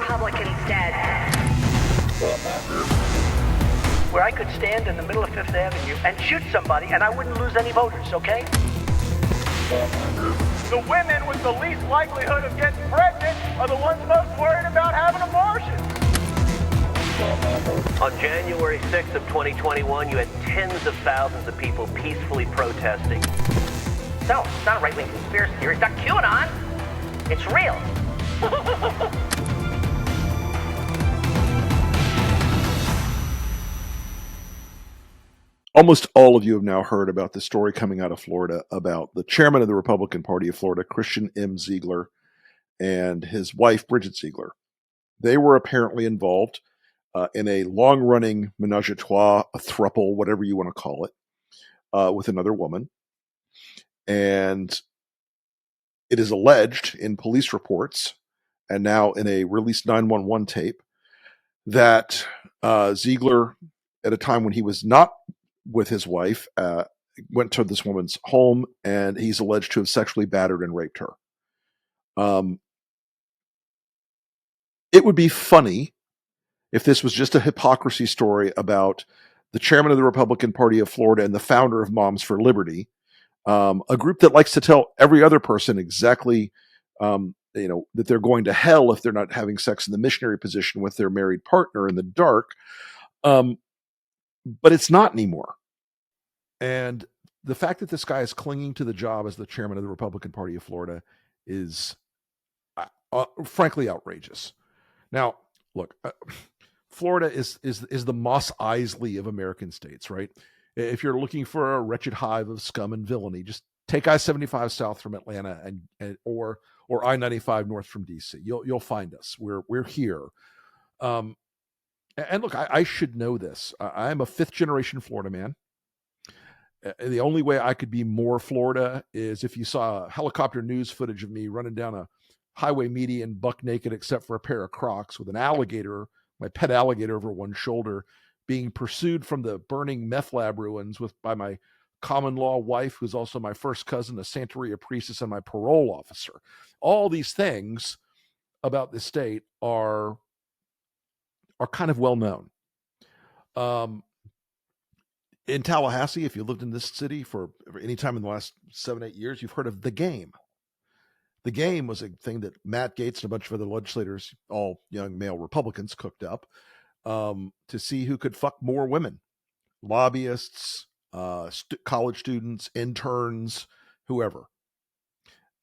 Republicans dead. Where I could stand in the middle of Fifth Avenue and shoot somebody and I wouldn't lose any voters, okay? The women with the least likelihood of getting pregnant are the ones most worried about having abortions. On January 6th of 2021, you had tens of thousands of people peacefully protesting. So, it's not a right-wing conspiracy theory. It's not QAnon. It's real. Almost all of you have now heard about the story coming out of Florida about the chairman of the Republican Party of Florida, Christian M. Ziegler, and his wife, Bridget Ziegler. They were apparently involved in a long-running menage a trois, a throuple, whatever you want to call it, with another woman. And it is alleged in police reports and now in a released 911 tape that Ziegler, at a time when he was not with his wife, went to this woman's home, and he's alleged to have sexually battered and raped her. It would be funny if this was just a hypocrisy story about the chairman of the Republican Party of Florida and the founder of Moms for Liberty, a group that likes to tell every other person exactly, that they're going to hell if they're not having sex in the missionary position with their married partner in the dark. But it's not anymore. And the fact that this guy is clinging to the job as the chairman of the Republican Party of Florida is frankly outrageous. Now, look, Florida is the Mos Eisley of American states, right? If you're looking for a wretched hive of scum and villainy, just take I-75 south from Atlanta or I-95 north from DC. You'll find us. We're here. And look, I should know this. I'm a fifth generation Florida man. The only way I could be more Florida is if you saw helicopter news footage of me running down a highway median buck naked except for a pair of Crocs with an alligator, my pet alligator over one shoulder, being pursued from the burning meth lab ruins by my common law wife, who's also my first cousin, a Santeria priestess, and my parole officer. All these things about this state are kind of well known. In Tallahassee, if you lived in this city for any time in the last 7-8 years, you've heard of The Game. The Game was a thing that Matt Gaetz and a bunch of other legislators, all young male Republicans, cooked up to see who could fuck more women. Lobbyists, college students, interns, whoever.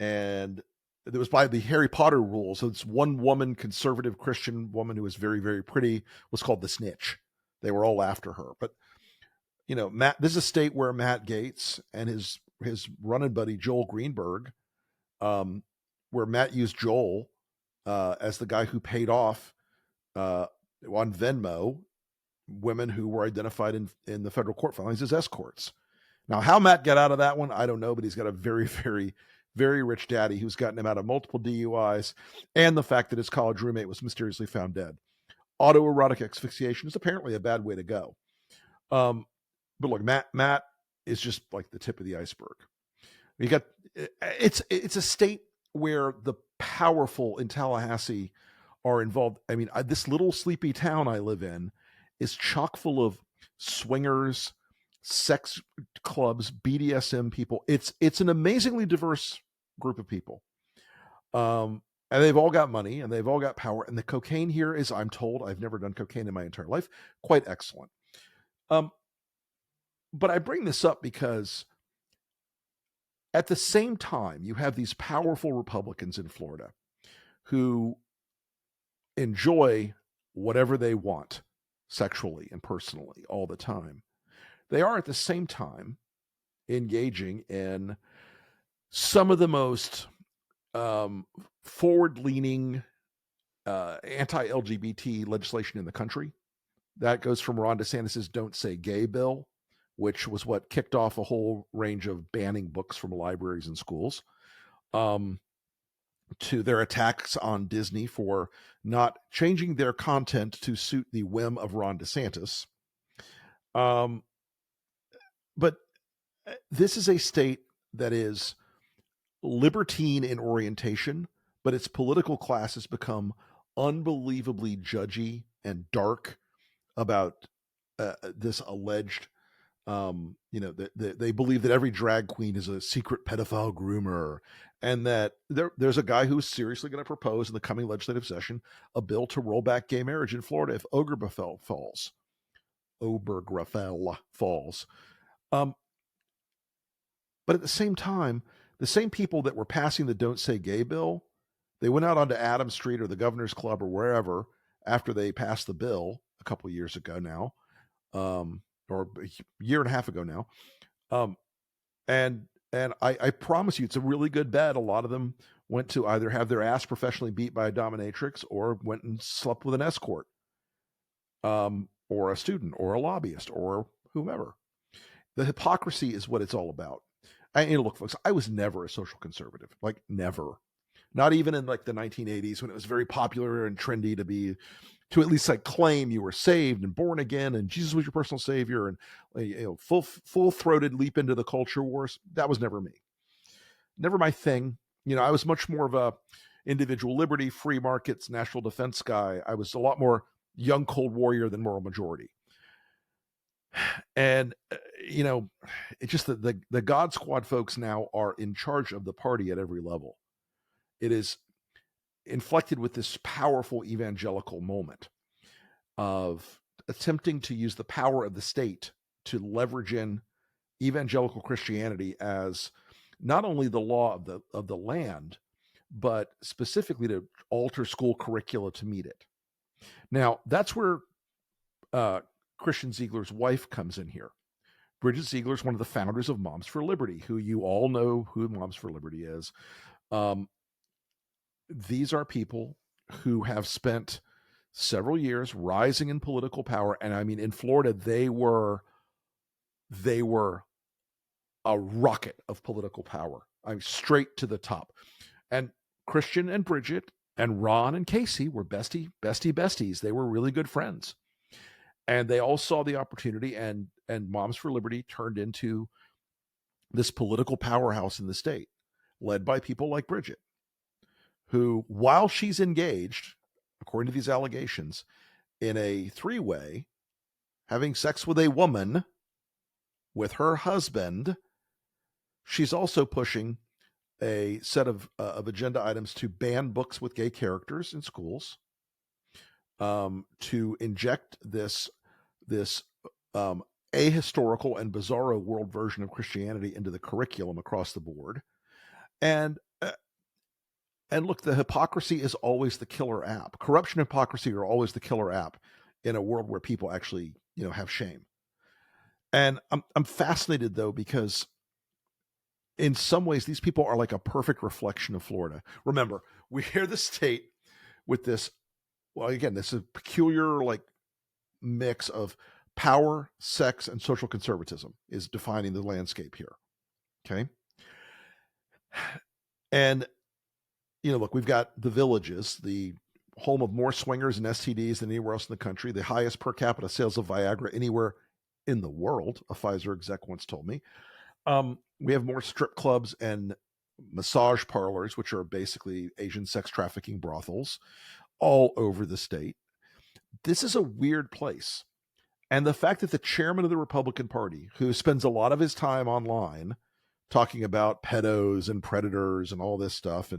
And it was by the Harry Potter rules. So it's one woman, conservative Christian woman who was very, very pretty, was called the Snitch. They were all after her. But this is a state where Matt Gaetz and his running buddy Joel Greenberg, where Matt used Joel as the guy who paid off on Venmo women who were identified in the federal court filings as escorts. Now, how Matt got out of that one, I don't know, but he's got a very, very, very rich daddy who's gotten him out of multiple DUIs, and the fact that his college roommate was mysteriously found dead. Autoerotic asphyxiation is apparently a bad way to go. But look, Matt is just like the tip of the iceberg. It's a state where the powerful in Tallahassee are involved. I mean, this little sleepy town I live in is chock full of swingers, sex clubs, BDSM people. It's an amazingly diverse group of people. And they've all got money and they've all got power. And the cocaine here is, I'm told, I've never done cocaine in my entire life, quite excellent. But I bring this up because at the same time, you have these powerful Republicans in Florida who enjoy whatever they want sexually and personally all the time. They are at the same time engaging in some of the most forward-leaning anti-LGBT legislation in the country. That goes from Ron DeSantis' Don't Say Gay bill, which was what kicked off a whole range of banning books from libraries and schools, to their attacks on Disney for not changing their content to suit the whim of Ron DeSantis. But this is a state that is libertine in orientation, but its political class has become unbelievably judgy and dark about this alleged, they believe that every drag queen is a secret pedophile groomer, and that there's a guy who's seriously going to propose in the coming legislative session a bill to roll back gay marriage in Florida if Obergefell falls. But at the same time, the same people that were passing the Don't Say Gay bill, they went out onto Adams Street or the Governor's Club or wherever after they passed the bill a couple of years ago now, or a year and a half ago now. And I promise you, it's a really good bet. A lot of them went to either have their ass professionally beat by a dominatrix or went and slept with an escort, or a student or a lobbyist or whomever. The hypocrisy is what it's all about. Look, folks, I was never a social conservative, like never. Not even in like the 1980s when it was very popular and trendy to at least like claim you were saved and born again and Jesus was your personal savior and full-throated leap into the culture wars. That was never me. Never my thing. I was much more of a individual liberty, free markets, national defense guy. I was a lot more young cold warrior than moral majority. And it's just that the God Squad folks now are in charge of the party at every level. It is inflected with this powerful evangelical moment of attempting to use the power of the state to leverage in evangelical Christianity as not only the law of the land, but specifically to alter school curricula to meet it. Now, that's where Christian Ziegler's wife comes in here. Bridget Ziegler is one of the founders of Moms for Liberty, who you all know who Moms for Liberty is. These are people who have spent several years rising in political power. And I mean, in Florida, they were a rocket of political power. I mean, straight to the top. And Christian and Bridget and Ron and Casey were besties. They were really good friends. And they all saw the opportunity, and Moms for Liberty turned into this political powerhouse in the state, led by people like Bridget, who, while she's engaged, according to these allegations, in a three-way, having sex with a woman, with her husband, she's also pushing a set of agenda items to ban books with gay characters in schools, to inject this ahistorical and bizarro world version of Christianity into the curriculum across the board. And look, the hypocrisy is always the killer app. Corruption and hypocrisy are always the killer app in a world where people actually, have shame. And I'm fascinated, though, because in some ways, these people are like a perfect reflection of Florida. Remember, we hear the state with this, well, again, this is a peculiar mix of power, sex, and social conservatism is defining the landscape here. Okay. And, look, we've got the Villages, the home of more swingers and STDs than anywhere else in the country, the highest per capita sales of Viagra anywhere in the world, a Pfizer exec once told me. We have more strip clubs and massage parlors, which are basically Asian sex trafficking brothels, all over the state. This is a weird place. And the fact that the chairman of the Republican Party, who spends a lot of his time online talking about pedos and predators and all this stuff,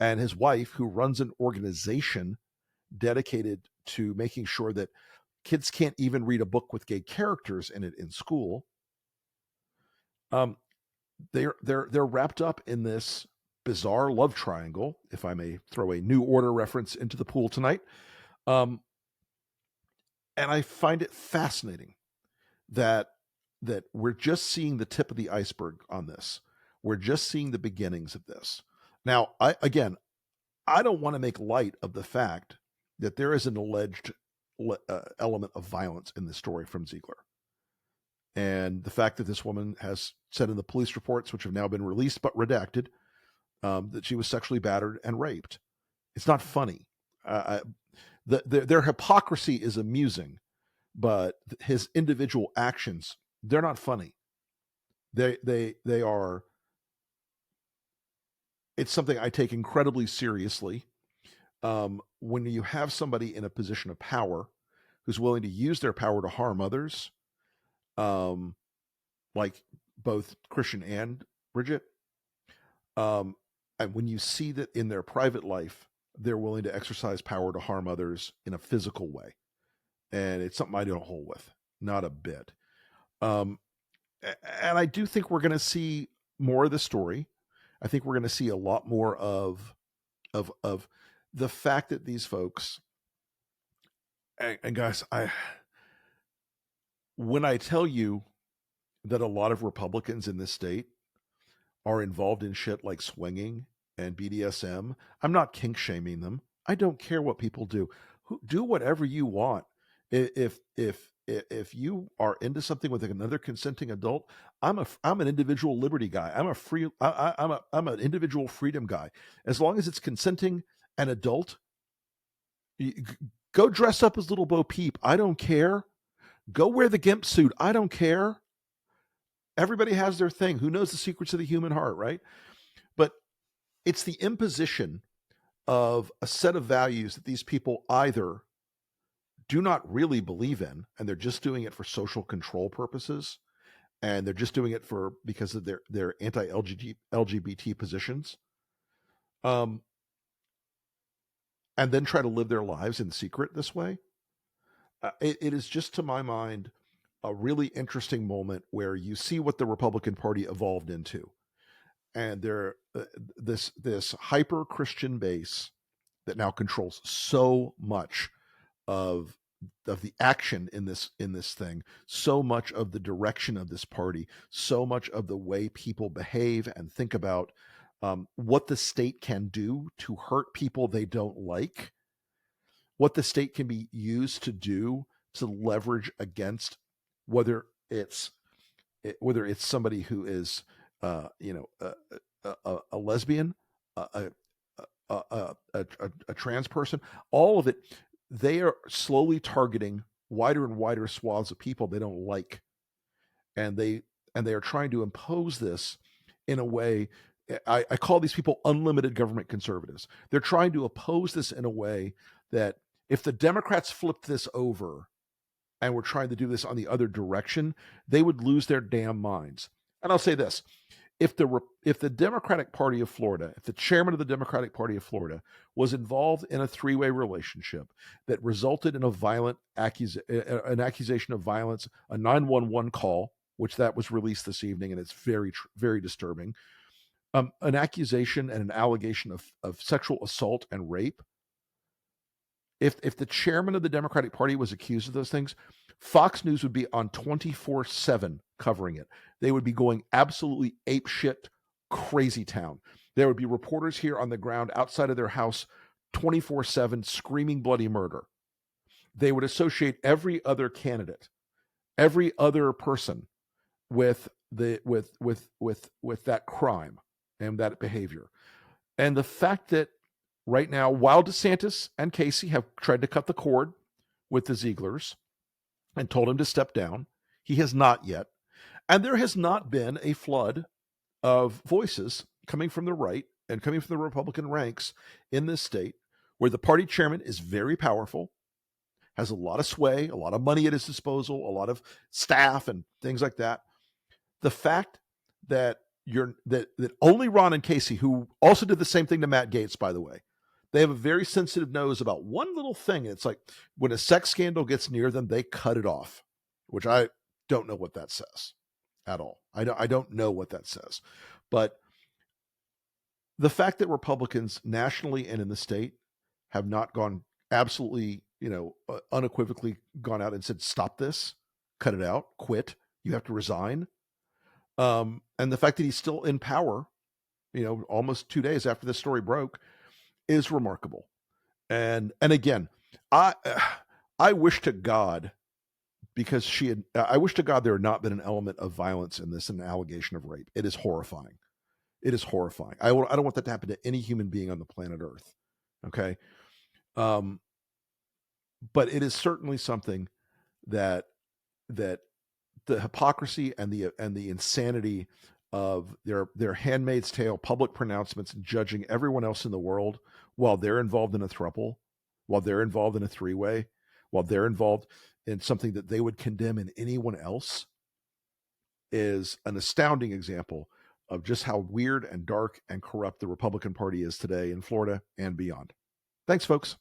and his wife, who runs an organization dedicated to making sure that kids can't even read a book with gay characters in it in school, they're wrapped up in this bizarre love triangle, if I may throw a New Order reference into the pool tonight. And I find it fascinating that we're just seeing the tip of the iceberg on this. We're just seeing the beginnings of this. Now, I don't want to make light of the fact that there is an alleged element of violence in this story from Ziegler. And the fact that this woman has said in the police reports, which have now been released but redacted, that she was sexually battered and raped. It's not funny. Their hypocrisy is amusing, but his individual actions, they're not funny. They are. It's something I take incredibly seriously. when you have somebody in a position of power who's willing to use their power to harm others, like both Christian and Bridget, and when you see that in their private life, they're willing to exercise power to harm others in a physical way. And it's something I don't hold with, not a bit. And I do think we're going to see more of the story. I think we're going to see a lot more of the fact that these folks, and guys, when I tell you that a lot of Republicans in this state are involved in shit like swinging and BDSM, I'm not kink shaming them. I don't care what people do. Do whatever you want. If you are into something with another consenting adult, I'm an individual liberty guy. I'm an individual freedom guy. As long as it's consenting and adult, go dress up as Little Bo Peep. I don't care. Go wear the gimp suit. I don't care. Everybody has their thing. Who knows the secrets of the human heart, right? But it's the imposition of a set of values that these people either do not really believe in, and they're just doing it for social control purposes, and they're just doing it because of their anti-LGBT positions, and then try to live their lives in secret this way. It is just, to my mind, a really interesting moment where you see what the Republican Party evolved into, and they're this hyper Christian base that now controls so much of the action in this thing, so much of the direction of this party, so much of the way people behave and think about what the state can do to hurt people they don't like, what the state can be used to do to leverage against, whether it's somebody who is a lesbian, a trans person, all of it. They are slowly targeting wider and wider swaths of people they don't like, and they are trying to impose this in a way. I call these people unlimited government conservatives. They're trying to oppose this in a way that if the Democrats flipped this over and were trying to do this on the other direction, they would lose their damn minds. And I'll say this: if the Democratic Party of Florida, if the chairman of the Democratic Party of Florida was involved in a three-way relationship that resulted in an accusation of violence, a 911 call, which that was released this evening, and it's very, very disturbing, an accusation and an allegation of sexual assault and rape, if the chairman of the Democratic Party was accused of those things, Fox News would be on 24/7 covering it. They would be going absolutely apeshit, crazy town. There would be reporters here on the ground outside of their house 24/7 screaming bloody murder. They would associate every other candidate, every other person with that crime and that behavior. And the fact that right now, while DeSantis and Casey have tried to cut the cord with the Zieglers and told him to step down, he has not yet. And there has not been a flood of voices coming from the right and coming from the Republican ranks in this state, where the party chairman is very powerful, has a lot of sway, a lot of money at his disposal, a lot of staff and things like that. The fact that that only Ron and Casey, who also did the same thing to Matt Gaetz, by the way, they have a very sensitive nose about one little thing. It's like when a sex scandal gets near them, they cut it off, which I don't know what that says at all. I don't know what that says. But the fact that Republicans nationally and in the state have not gone absolutely, unequivocally gone out and said, stop this, cut it out, quit, you have to resign. And the fact that he's still in power, almost 2 days after this story broke, is remarkable. And again, I wish to God, because I wish to God there had not been an element of violence in this, an allegation of rape. It is horrifying. It is horrifying. I don't want that to happen to any human being on the planet Earth. Okay. But it is certainly something that the hypocrisy and the insanity of their Handmaid's Tale public pronouncements judging everyone else in the world while they're involved in a throuple, while they're involved in a three-way, while they're involved in something that they would condemn in anyone else, is an astounding example of just how weird and dark and corrupt the Republican Party is today in Florida and beyond. Thanks, folks.